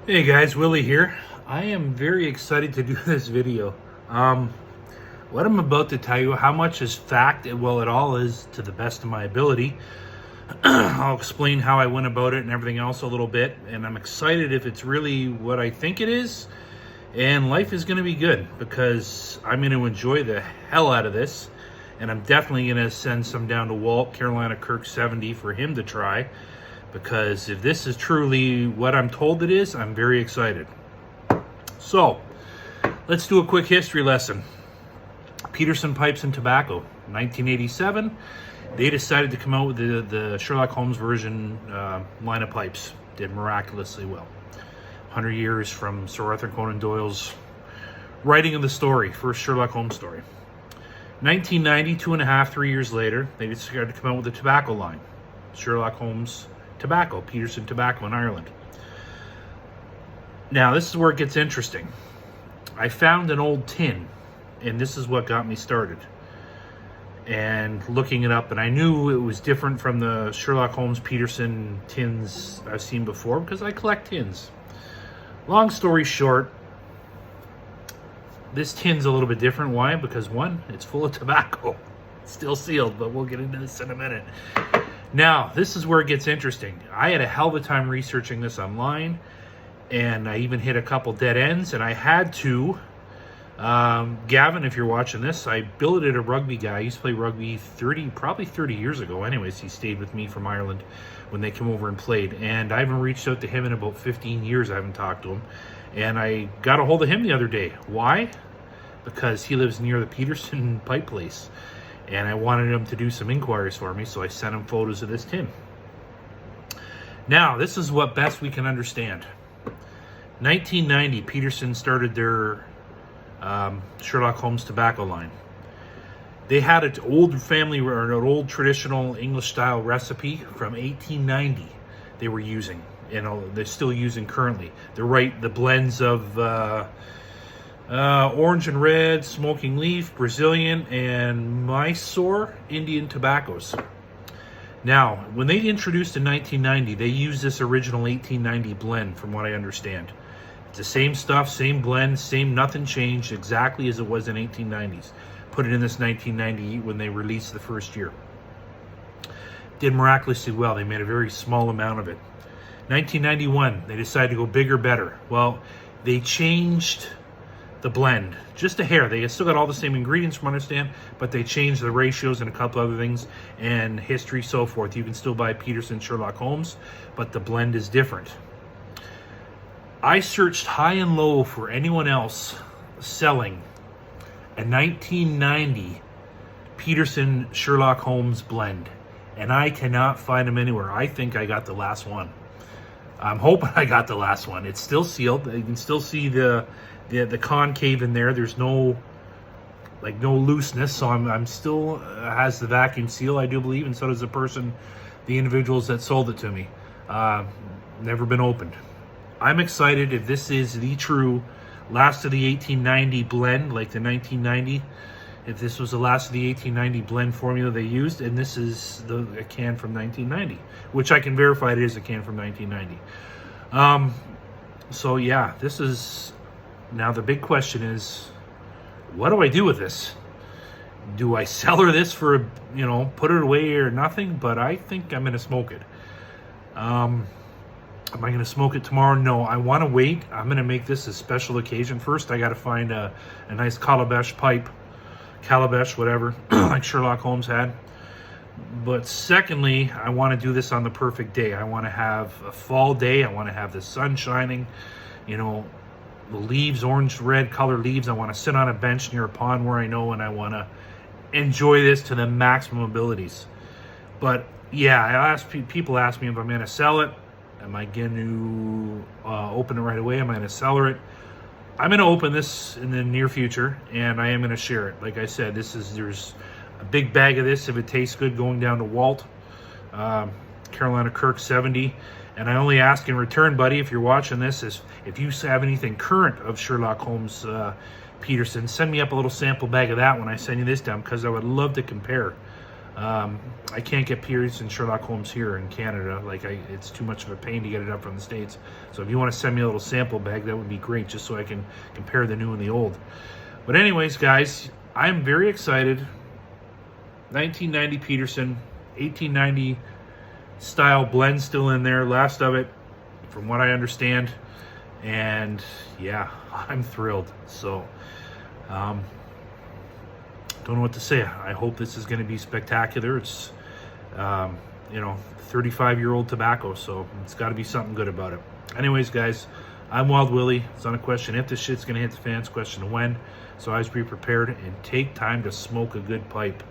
Hey guys, Willie here. I am very excited to do this video. What I'm about to tell you, how much is fact, well, it all is to the best of my ability. I'll explain how I went about it and everything else a little bit, and I'm excited if it's really what I think it is, and life is going to be good because I'm going to enjoy the hell out of this, and I'm definitely going to send some down to Walt, Carolina Kirk 70 for him to try. Because if this is truly what I'm told it is, I'm very excited. So, let's do a quick history lesson. Peterson Pipes and Tobacco, 1987. They decided to come out with the Sherlock Holmes version line of pipes. Did miraculously well. 100 years from Sir Arthur Conan Doyle's writing of the story, first Sherlock Holmes story. 1990, 3 years later, they decided to come out with the tobacco line. Sherlock Holmes Tobacco, Peterson Tobacco in Ireland. Now, this is where it gets interesting. I found an old tin, and this is what got me started. And looking it up, and I knew it was different from the Sherlock Holmes Peterson tins I've seen before because I collect tins. Long story short, this tin's a little bit different. Why? Because one, it's full of tobacco. It's still sealed, but we'll get into this in a minute. Now, this is where it gets interesting. I had a hell of a time researching this online, and I even hit a couple dead ends, and I had to, Gavin, if you're watching this, I billeted a rugby guy. I used to play rugby probably 30 years ago. Anyways, he stayed with me from Ireland when they came over and played, and I haven't reached out to him in about 15 years. I haven't talked to him, and I got a hold of him the other day. Why? Because he lives near the Peterson pipe place. And I wanted him to do some inquiries for me, so I sent him photos of this tin. Now, this is what best we can understand. 1990, Peterson started their Sherlock Holmes tobacco line. They had an old family, or an old traditional English-style recipe from 1890 they were using. You know, they're still using currently. The blends of orange and red, smoking leaf, Brazilian, and Mysore Indian tobaccos. Now, when they introduced in 1990, they used this original 1890 blend, from what I understand. It's the same stuff, same blend, nothing changed, exactly as it was in 1890s. Put it in this 1990 when they released the first year. Did miraculously well. They made a very small amount of it. 1991, they decided to go bigger, better. Well, they changed the blend just a hair. They still got all the same ingredients from what I understand, but they changed the ratios and a couple other things and history, so forth. You can still buy Peterson Sherlock Holmes, but the blend is different. I searched high and low for anyone else selling a 1990 Peterson Sherlock Holmes blend, and I cannot find them anywhere. I think I got the last one. I'm hoping I got the last one. It's still sealed. You can still see the concave in there. There's no looseness, so I'm still has the vacuum seal, I do believe, and so does the individuals that sold it to me. Never been opened. I'm excited if this is the true last of the 1890 blend, like the 1990. If this was the last of the 1890 blend formula they used, and this is a can from 1990, which I can verify it is a can from 1990. So yeah, this is. Now the big question is, what do I do with this? Do I sell her this for, put it away or nothing? But I think I'm going to smoke it. Am I going to smoke it tomorrow? No, I want to wait. I'm going to make this a special occasion. First, I got to find a nice calabash pipe. Calabash, whatever, like Sherlock Holmes had. But secondly, I want to do this on the perfect day. I want to have a fall day. I want to have the sun shining, the leaves, orange, red color leaves. I want to sit on a bench near a pond where I know, and I want to enjoy this to the maximum abilities. But yeah, people ask me if I'm going to sell it. Am I going to open it right away? Am I going to sell it? I'm going to open this in the near future, and I am going to share it. Like I said, there's a big bag of this, if it tastes good, going down to Walt, Carolina Kirk 70. And I only ask in return, buddy, if you're watching this, is if you have anything current of Sherlock Holmes Peterson, send me up a little sample bag of that when I send you this down, because I would love to compare. I can't get Peterson Sherlock Holmes here in Canada. Like, it's too much of a pain to get it up from the States. So if you want to send me a little sample bag, that would be great, just so I can compare the new and the old. But anyways, guys, I'm very excited. 1990 Peterson, 1890 style blend still in there, last of it, from what I understand. And yeah, I'm thrilled. So, don't know what to say. I hope this is going to be spectacular. It's, 35-year-old tobacco, so it's got to be something good about it. Anyways, guys, I'm Wild Willie. It's not a question if this shit's going to hit the fan, it's a question of when. So always be prepared and take time to smoke a good pipe.